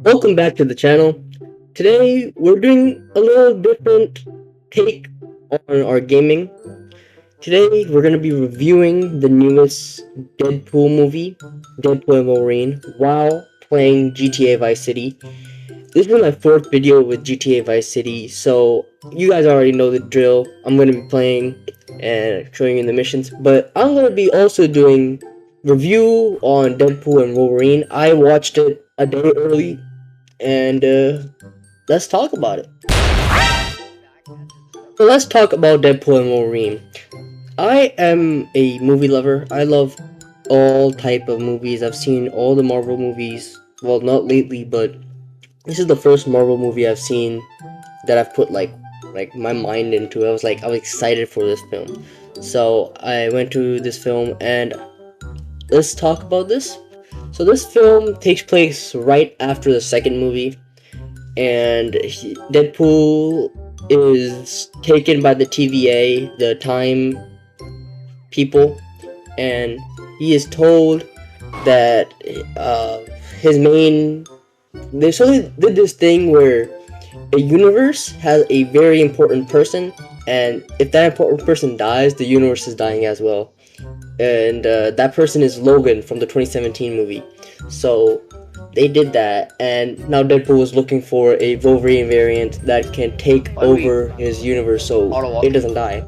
Welcome back to the channel. Today we're doing a little different take on our gaming. Today we're going to be reviewing the newest Deadpool movie, Deadpool and Wolverine, while playing GTA Vice City. This is my fourth video with GTA Vice City, so you guys already know the drill. I'm going to be playing and showing you the missions, but I'm going to be also doing review on Deadpool and Wolverine. I watched it a day early and let's talk about it. So let's talk about Deadpool and Wolverine. I am a movie lover. I love all type of movies. I've seen all the Marvel movies. Well, not lately, but this is the first Marvel movie I've seen that I've put like my mind into. I was excited for this film. So I went to this film and let's talk about this. So this film takes place right after the second movie, and Deadpool is taken by the TVA, the time people, and he is told that his main. They sort of did this thing where a universe has a very important person, and if that important person dies, the universe is dying as well. And that person is Logan from the 2017 movie. So they did that, and now Deadpool is looking for a Wolverine variant that can take over his universe so it doesn't die,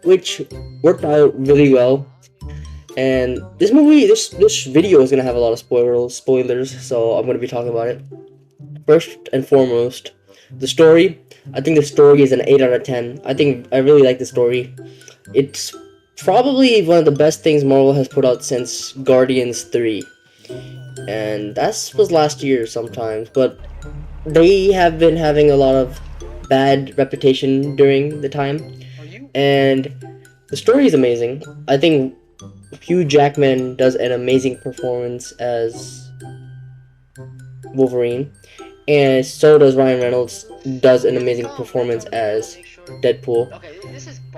which worked out really well. And this video is gonna have a lot of spoilers, so I'm gonna be talking about it. First and foremost, the story. I think the story is an 8 out of 10. I really like the story. It's probably one of the best things Marvel has put out since Guardians 3. And that was last year sometimes, but they have been having a lot of bad reputation during the time. And the story is amazing. I think Hugh Jackman does an amazing performance as Wolverine, and so does Ryan Reynolds, does an amazing performance as Deadpool.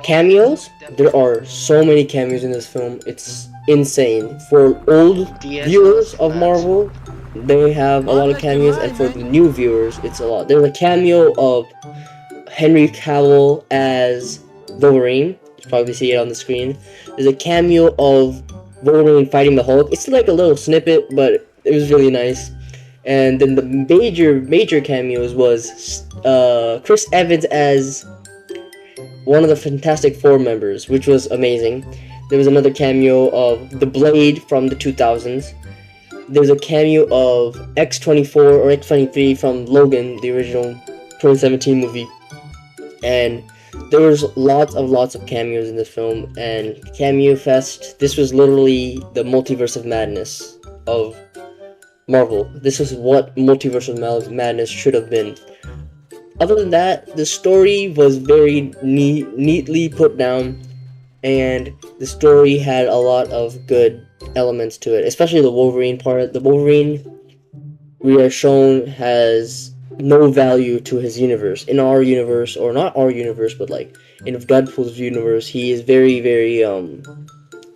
Cameos, there are so many cameos in this film, it's insane. For old viewers of Marvel, they have a lot of cameos, and for the new viewers, it's a lot. There's a cameo of Henry Cavill as Wolverine. You probably see it on the screen. There's a cameo of Wolverine fighting the Hulk. It's like a little snippet, but it was really nice. And then the major cameos was Chris Evans as one of the Fantastic Four members, which was amazing. There was another cameo of the Blade from the 2000s. There was a cameo of X-24 or X-23 from Logan, the original 2017 movie. And there was lots of cameos in this film, and Cameo Fest, this was literally the multiverse of madness of Marvel. This is what Multiverse of Madness should have been. Other than that, the story was very neatly put down, and the story had a lot of good elements to it, especially the Wolverine part. The Wolverine, we are shown, has no value to his universe. In our universe, or not our universe, but like in Deadpool's universe, he is very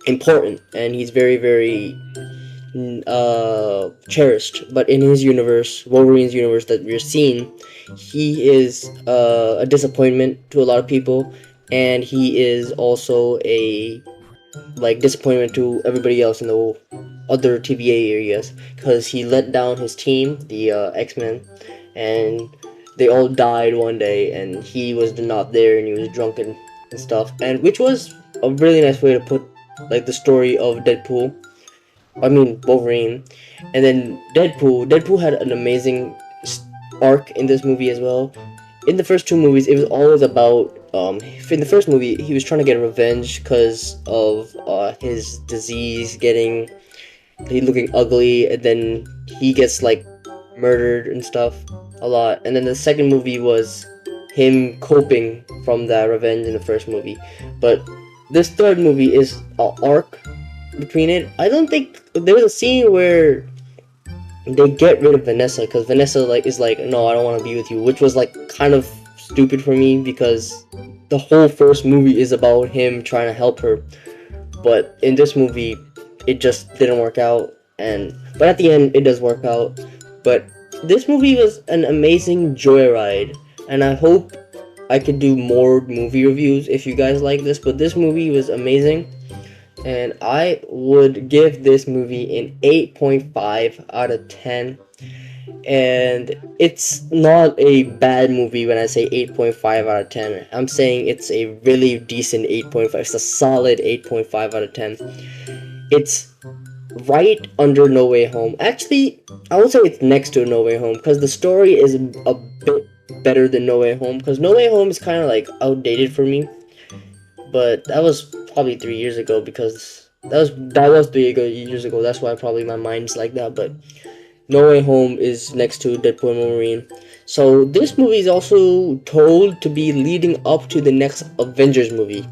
important, and he's very cherished. But in his universe, Wolverine's universe that we're seeing, he is a disappointment to a lot of people, and he is also a disappointment to everybody else in the other TVA areas, because he let down his team, the X-Men, and they all died one day, and he was not there, and he was drunken and stuff, and which was a really nice way to put the story of Wolverine. And then Deadpool had an amazing arc in this movie as well. In the first two movies, it was always about in the first movie, he was trying to get revenge because of his disease, he looking ugly, and then he gets murdered and stuff a lot. And then the second movie was him coping from that revenge in the first movie. But this third movie is an arc between it. I don't think there was a scene where they get rid of Vanessa, because Vanessa is like, no, I don't want to be with you, which was kind of stupid for me, because the whole first movie is about him trying to help her. But in this movie, it just didn't work out, but at the end it does work out. But this movie was an amazing joyride, and I hope I could do more movie reviews if you guys like this. But this movie was amazing, and I would give this movie an 8.5 out of 10. And it's not a bad movie when I say 8.5 out of 10. I'm saying it's a really decent 8.5. It's a solid 8.5 out of 10. It's right under No Way Home. Actually, I would say it's next to No Way Home because the story is a bit better than No Way Home, because No Way Home is kind of like outdated for me. But that was probably 3 years ago, because that was 3 years ago. That's why probably my mind's like that. But No Way Home is next to Deadpool and Wolverine. So this movie is also told to be leading up to the next Avengers movie,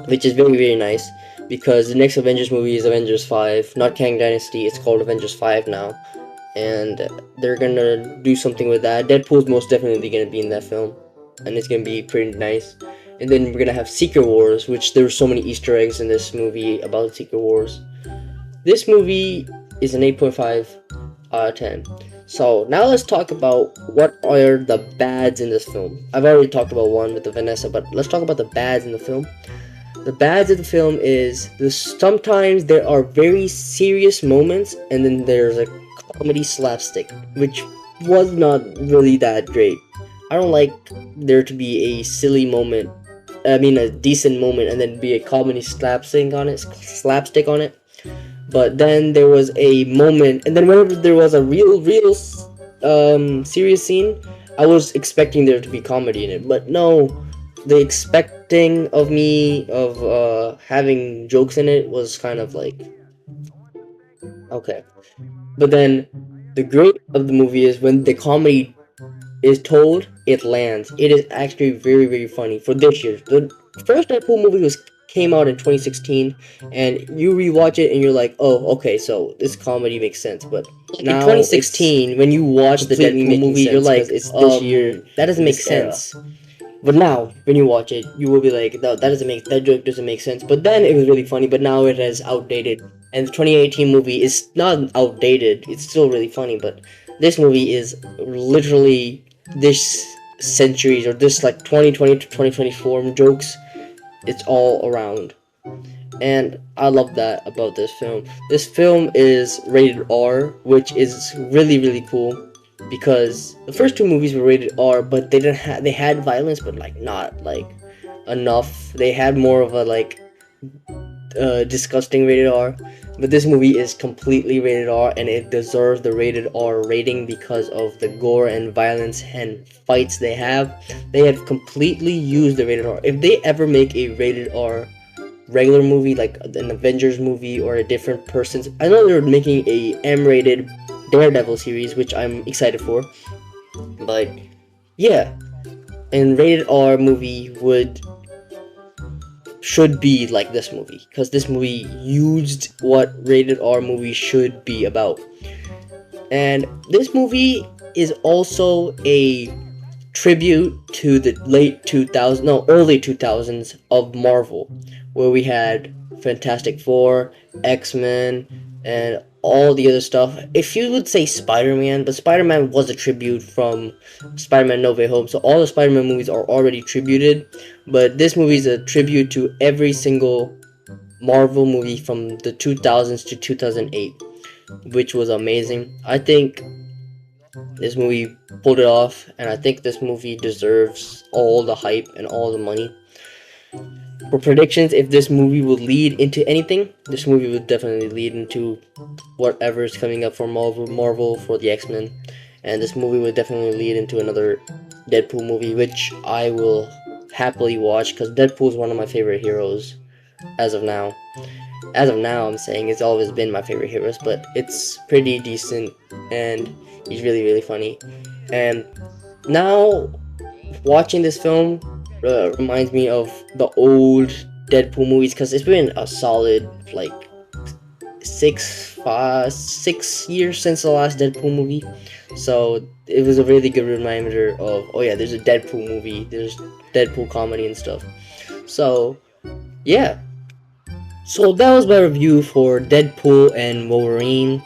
which is very very nice, because the next Avengers movie is Avengers 5, not Kang Dynasty. It's called Avengers 5 now, and they're gonna do something with that. Deadpool's most definitely gonna be in that film, and it's gonna be pretty nice. And then we're gonna have Secret Wars, which there were so many Easter eggs in this movie about Secret Wars. This movie is an 8.5 out of 10. So now let's talk about what are the bads in this film. I've already talked about one with the Vanessa, but let's talk about the bads in the film. The bads of the film is this: sometimes there are very serious moments, and then there's a comedy slapstick, which was not really that great. I don't like there to be a silly moment. I mean, a decent moment, and then be a comedy slapstick on it. But then there was a moment, and then whenever there was a real serious scene, I was expecting there to be comedy in it. But no, the expecting of me of having jokes in it was kind of like, okay. But then the great of the movie is when the comedy is told, it lands. It is actually very very funny for this year. The first Deadpool movie was came out in 2016, and you rewatch it and you're like, oh, okay, so this comedy makes sense. But in Now 2016, when you watch the completely Deadpool making movie, you're sense like, because it's this year, that doesn't make this era. sense. But now, when you watch it, you will be like, no, that joke doesn't make sense. But then it was really funny. But now it is outdated. And the 2018 movie is not outdated. It's still really funny. But this movie is literally this centuries, or this like 2020 to 2024 jokes. It's all around. And I love that about this film. This film is rated R, which is really really cool, because the first two movies were rated R, but they had violence, but like not like enough. They had more of a like disgusting rated R. But this movie is completely rated R, and it deserves the rated R rating because of the gore and violence and fights they have. They have completely used the rated R. If they ever make a rated R regular movie, like an Avengers movie or a different person's, I know they're making a M-rated Daredevil series, which I'm excited for. But yeah, and rated R movie should be like this movie, because this movie used what rated R movie should be about. And this movie is also a tribute to the early 2000s of Marvel, where we had Fantastic Four, X-Men, and all the other stuff. If you would say Spider-Man, but Spider-Man was a tribute from Spider-Man No Way Home, so all the Spider-Man movies are already tributed, but this movie is a tribute to every single Marvel movie from the 2000s to 2008, which was amazing. I think this movie pulled it off, and I think this movie deserves all the hype and all the money. For predictions, if this movie would lead into anything, this movie would definitely lead into whatever is coming up for Marvel for the X-Men, and this movie would definitely lead into another Deadpool movie, which I will happily watch, because Deadpool is one of my favorite heroes as of now. As of now, I'm saying it's always been my favorite heroes, but it's pretty decent, and he's really really funny. And now watching this film reminds me of the old Deadpool movies, because it's been a solid like 6 years since the last Deadpool movie. So it was a really good reminder of, oh yeah, there's a Deadpool movie, there's Deadpool comedy and stuff. So yeah, so that was my review for Deadpool and Wolverine.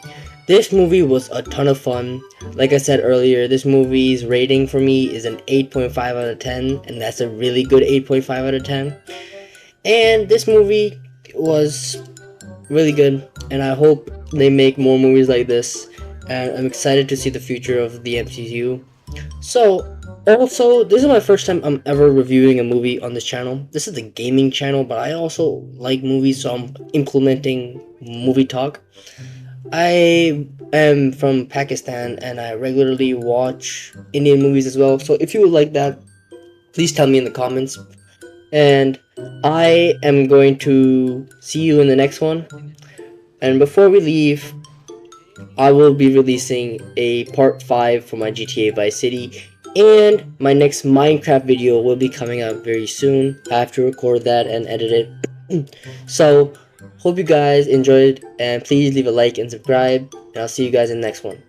This movie was a ton of fun. Like I said earlier, this movie's rating for me is an 8.5 out of 10, and that's a really good 8.5 out of 10. And this movie was really good, and I hope they make more movies like this. And I'm excited to see the future of the MCU. So, also, this is my first time I'm ever reviewing a movie on this channel. This is the gaming channel, but I also like movies, so I'm implementing movie talk. I am from Pakistan and I regularly watch Indian movies as well. So if you would like that, please tell me in the comments. And I am going to see you in the next one. And before we leave, I will be releasing a part 5 for my GTA Vice City. And my next Minecraft video will be coming out very soon. I have to record that and edit it. So, hope you guys enjoyed, and please leave a like and subscribe, and I'll see you guys in the next one.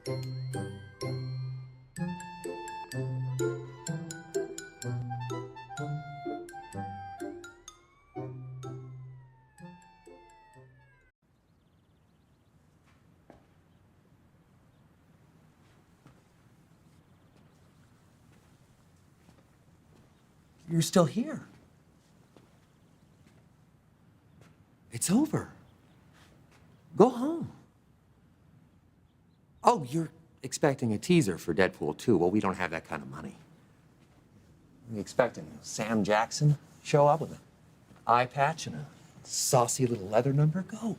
You're still here. It's over. Go home. Oh, you're expecting a teaser for Deadpool 2. Well, we don't have that kind of money. You expecting Sam Jackson show up with an eye patch and a saucy little leather number? Go.